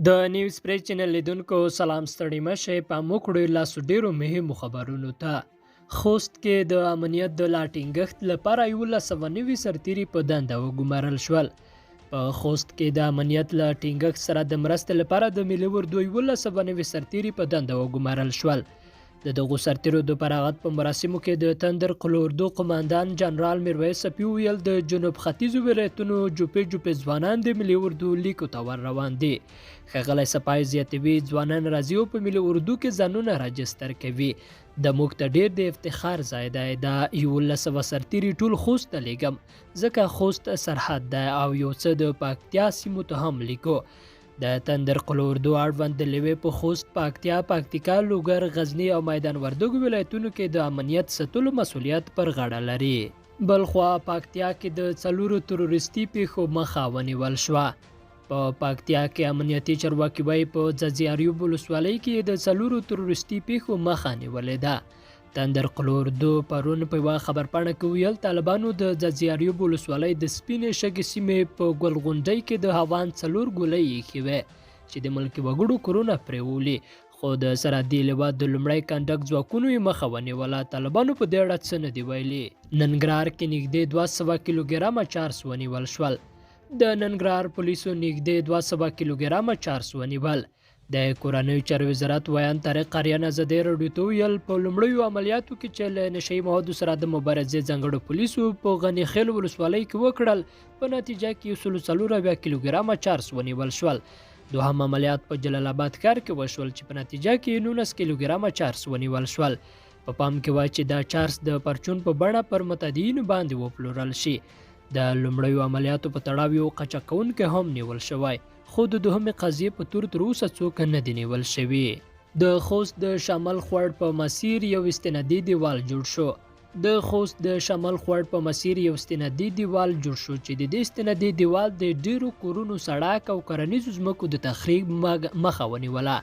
د نیوز پریس چینل لیدونکو سلام ستړي مشه په موکړو لاسو ډیرو مهمو خبرونو ته خوست کې د امنیت د لا ټینګښت لپاره 1190 سرتیري په دنده وګمارل شول. په خوست کې د امنیت له ټینګښت سره د مرستې لپاره د ملي اردو 1190 سرتیري په دنده وګمارل شول. د دغو سرتیرو د فراغت په مراسمو کې د تندر قلو اردو قماندان جنرال میرویس سپي ویل د جنوب ختیځو ولایتونو جوپې ځوانان د ملي اردو لیکو ته ور روان دي. ښاغلی سپای زیاتوي ځوانان راځي او په ملي اردو کې ځانونه راجستر کوي. د موږ ته ډیر د افتخار ځای دی. د 1100 سرتیري ټول خوست ته لیږم ځکه خوست سرحد دی او یو څه د پکتیا سیمو ته هم لیکو. د تندر قلو اردو اړوند د لوی په خوست، پکتیکا، لوګر، غزنی او میدان وردګو ولایتونو کې د امنیت ساتلو مسؤلیت پر غاړه لري. بلخوا پکتیا کې د 4 تروریستي پیښو مخه ونیول شوه. په پکتیا کې امنیتي چارواکي وایي په ځاځي ولسوالۍ کې د 4 تروریستي پیښو مخه نیولې ده. تندر قلو اردو پرون په یوه خبرپاڼه کې ویل طالبانو د ځاځي ولسوالۍ د سپینې شګې سیمې په ګلغونډۍ کې د هاوان 4 ګولۍ ایښې وې چې د ملکي وګړو کورونه پرېولي، خو د سرحدي لواء د لومړي کنډک ځواکونو یې مخه ونیوله. طالبانو په دې اړه څه نه دي ویلي. ننګرهار کې نږدې 200 کیلوګرامه چارس ونیول شول. د ننګرهار پولیسو نږدې 200 کیلوګرامه چارس ونیول. د کورنیو چارو وزارت ویان طارق آریان ازادي راډیو ته ویل په لومړیو عملیاتو کې چې له نشهیي موادو سره د مبارزې ځانګړو پولیسو په غني خیل ولسوالۍ کې وکړل، په نتیجه کې 140 کیلوګرامه چارس ونیول شول. دوهم عملیات په جلال آباد ښار کې وشول چې په نتیجه کې 19 کیلوګرامه چارس ونیول شول. په پام کې وای چې دا چارس د پرچون په بڼه پر متدینو باندې وپلورل شي. د لومړیو عملیاتو په تړاو یو قاچاقونکی هم نیول شوی، خو د دوهمې قضیې په تور تر اوسه څوک نه دي نیول شوي. د خوست د شمال خوړ په مسیر یو استنادي دیوال جوړ شو. د خوست د شمال خوړ په مسیر یو استنادي دیوال جوړ شو چې د دې استنادي دیوال د ډیرو کورونو، سړک او کرنیزو ځمکو د تخریب مخه ونیوله.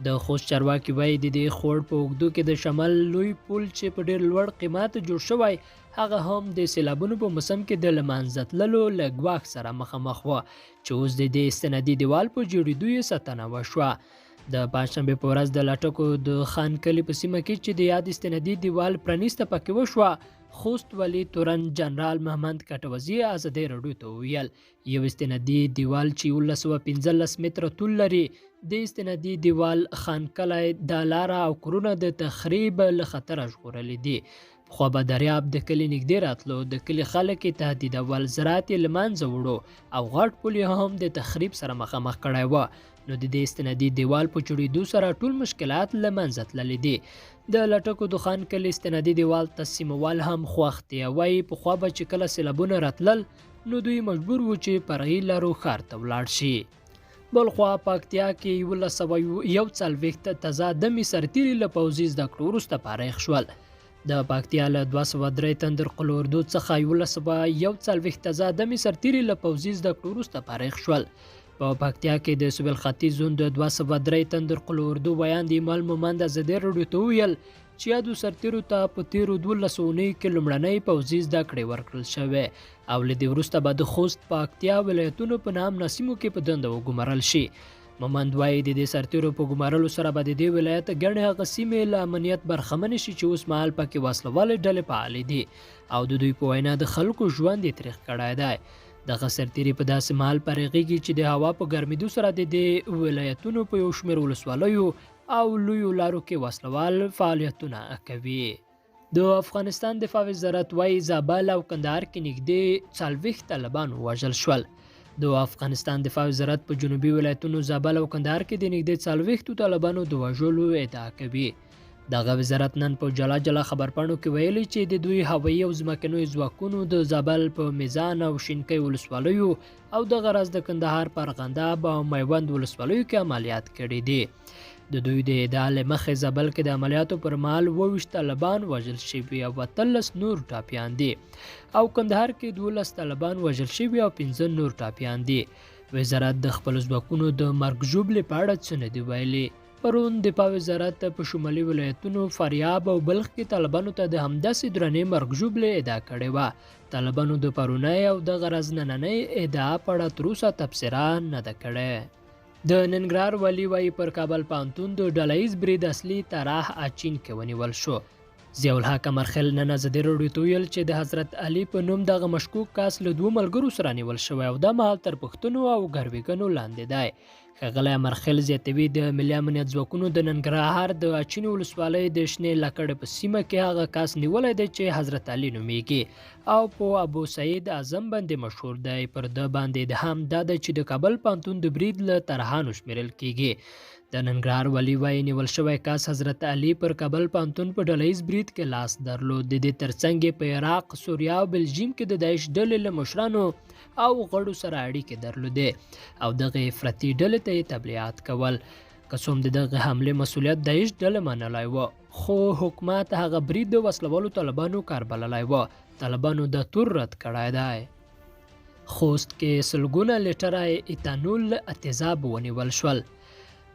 د خوست چارواکي وایي د دې خوړ په اوږدو کې د شمال لوی پل چې په ډیر لوړ قیمت جوړ شوی، هغه هم د سیلابونو په موسم کې د له منځه تللو له ګواښ سره مخامخ وه چې اوس د دې استنادي دیوال په جوړېدو یې ساتنه وشوه. د پنجشنبې په ورځ د لټکو د خان کلي په سیمه کې چې د یاد استنادي دیوال پرانیسته پکې وشوه، خوست والي تورن جنرال محمد کټوزي ازادي راډیو ته وویل یو استنادي دیوال چې 1915 متره طول لري. د استنادي دیوال خان کلی د لاره او کورونه د تخریب له خطره ژغورلی دي. خو به دریاب د کلي نږدې راتلو، د کلي خلک یې تهدیدول، زراعت یې له منځه وړو او غټ پل یې هم د تخریب سره مخامخ کړی و. نو د دې استنادي دیوال په جوړېدو سره ټول مشکلات له منځه تللی دي. د لټکو د خان کلي استنادي دیوال ته سیموال هم خوښ دي. وایي پخوا به چې کله سیلابونه راتلل نو دوی مجبور وو چې فرعي لارو ښار ته ولاړ شي. بلخوا پکتیا کې 1140 تازه دمي سرتیري له پوځي زده کړو وروسته فارغ شول. د پکتیا له 203 تندر قلو اردو څخه 1140 تازه دمي سرتیري له پوځي زده کړو وروسته فارغ شول. په پکتیا کې د سویل ختیځ زون د 203 تندر قلو اردو ویان د ایمال مومند ازادي راډیو ته وویل چې یادو سرتیرو ته په تیرو 12 اونیو کې لومړنۍ پوځي زده کړې ورکړل شوې او له دې وروسته به د خوست، پکتیا ولایتونو په نامه سیمو کې په دنده وګمارل شي. مومند وایي د دې سرتیرو په ګمارلو سره به د دې ولایت ګڼې هغه سیمې له امنیت برخمنې شي چې اوس مهال پکې وسلوالې ډلې فعالې دي او د دوی په وینا د خلکو ژوند یې تریخ کړی دی. دغه سرتیري په داسې مهال فارغېږي چې د هوا په ګرمېدو سره د دې ولایتونو په یو شمېر ولسوالیو او لویو لارو کې وسلوال فعالیتونه کوي. د افغانستان دفاع وزارت وایي زابل او کندهار کې نږدې 40 طالبان ووژل شول. د افغانستان دفاع وزارت په جنوبي ولایتونو زابل او کندهار کې د نږدې 40 طالبانو د وژلو ادعا کوي. دغه وزارت نن په جلا خبرپاڼو کې ویلي چې د دوی هوایي او ځمکنیو ځواکونو د زابل په میزان او شینکۍ ولسوالیو او دغه راز د کندهار په ارغنداب او میوند ولسوالیو کې عملیات کړي دي. د دوی د ادعا له مخې زابل کې د عملیاتو پر مهال 22 طالبان وژل شوي او 13 نور ټاپیان دي او کندهار کې 12 طالبان وژل شوي او 15 نور ټاپیان دي. وزارت د خپلو ځواکونو د مرګ ژوبلې په اړه څه نه دي ویلي. پرون دفاع وزارت په شمالي ولایتونو فاریاب او بلخ کې طالبانو ته د همداسې درنې مرګ ژوبلې ادعا کړې وه. طالبانو د پرونۍ او دغه ورځ نننۍ ادعا په اړه تر اوسه تبصره نه ده کړې. د ننګرهار والي وایي پر کابل پوهنتون د ډله ییز برید اصلي طرح اچین کې ونیول شو. ضیاء الحق امرخیل نن ازادي راډیو ته ویل چې د حضرت علي په نوم دغه مشکوک کس له 2 ملګرو سره نیول شوی او دا مهال تر پوښتنو او ګروېږنو لاندې دی. ښاغلی امرخیل زیاتوي د ملي امنیت ځواکونو د ننګرهار د اچین ولسوالۍ د شنې لکړې په سیمه کې هغه کس نیولی دی چې حضرت علي نومیږي او په ابو سعید اعظم باندې مشهور دی. پر ده باندې اتهام دا دی چې د کابل پوهنتون د برید له طرحانو شمیرل کیږي. د ننګرهار والي وایي نیول شوی کس حضرت علي پر کابل پوهنتون په ډله ییز برید کې لاس درلود. د دې ترڅنګ یې په عراق، سوریه او بلجیم کې د داعش ډلې له مشرانو او غړو سره اړیکې درلودې او دغه افراطي ډلې ته یې تبلیغات کول. که څوم د دغه حملې مسؤلیت داعش ډله منلی و، خو حکومت هغه برید د وسلوالو طالبانو کار بللی و. طالبانو دا تور رد کړی دی. خوست کې سلګونه لیټره ایتانول تیزاب ونیول شول.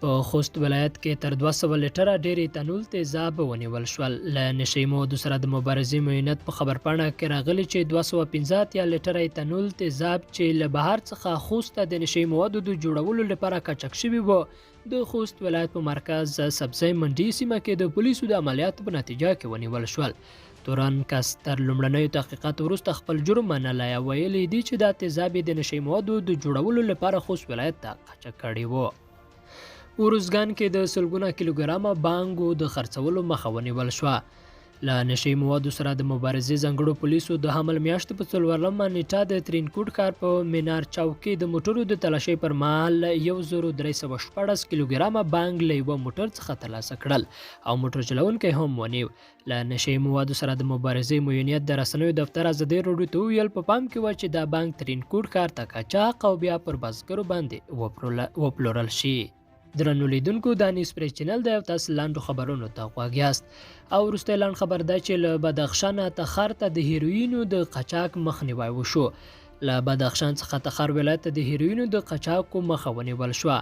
په خوست ولایت کې تر 200 لیټره ډیر ایتانول تیزاب ونیول شول. له نشي موادو سره د مبارزې معاونیت په خبرپاڼه کې راغلي چې 215 لیټره ایتانول تیزاب چې له بهر څخه خوست ته د نشي موادو د جوړولو لپاره قاچاق شوي وو د خوست ولایت په مرکز سبزی منډي سیمه کې د پولیسو د عملیاتو په نتیجه کې ونیول شول. تورن کس تر لومړنیو تحقیقات وروسته خپل جرم منلی او ویلي دي چې دا تیزاب د نشي موادو د جوړولو لپاره خوست ولایت ته قاچاق کړی وو. ارزګان کې د سلګونه کیلوګرامه بانګو د خرڅولو مخه ونیول شوه. له نشي موادو سره د مبارزې ځانګړو پولیسو د حمل میاشتې په 4 نیټه د ترینکوټ ښار په مینار چوک کې د موټرو د تلاشۍ پر مهال 1314 کیلوګرامه بانګ له یوه موټر څخه ترلاسه کړل او موټر چلونکی هم ونیو. له نشي موادو سره د مبارزې معاونیت د رسنیو دفتر ازادي راډیو ته وویل په پام کې و چې دا بانګ ترینکوټ ښار ته قاچاق او بیا پر بزګرو باندې وپلورل شي. درنو لیدونکو دا نیوز پریس چینل دی او تاسو لاندو خبرونو ته غوږ یاست. او وروستی لاند خبر دا چې له بدخشان تخار ته د هیروینو د قاچاق مخنیوی وشو. له بدخشان څخه تخار ولایت ته د هیروینو د قاچاقو مخه ونیول شوه.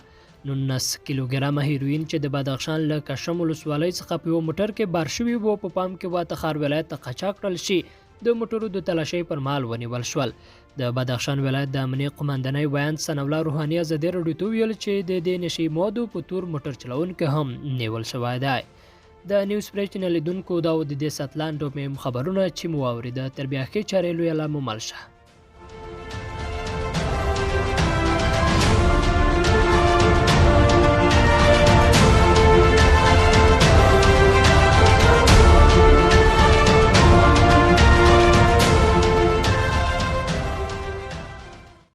19 کیلوګرامه هیروین چې د بدخشان له کشم ولسوالۍ څخه په یو موټر کې بار شوي وو په پام کې و تخار ولایت ته قاچاق کړل شي. د موټرو د تلاشۍ پر مهال ونیول شول. د بدخشان ولایت د امنیه قمندانۍ ویاند ثناءالله روحاني ازادي راډیو ته ویل چې د دې نشي موادو په تور موټر چلونکی هم نیول شوی دی. د نیوز پریس چینل لیدونکو دا و د دې ساتلاند مهم خبرونه چې مو واورېده. تر بیا ښې چارې لویه لا مو مل شه.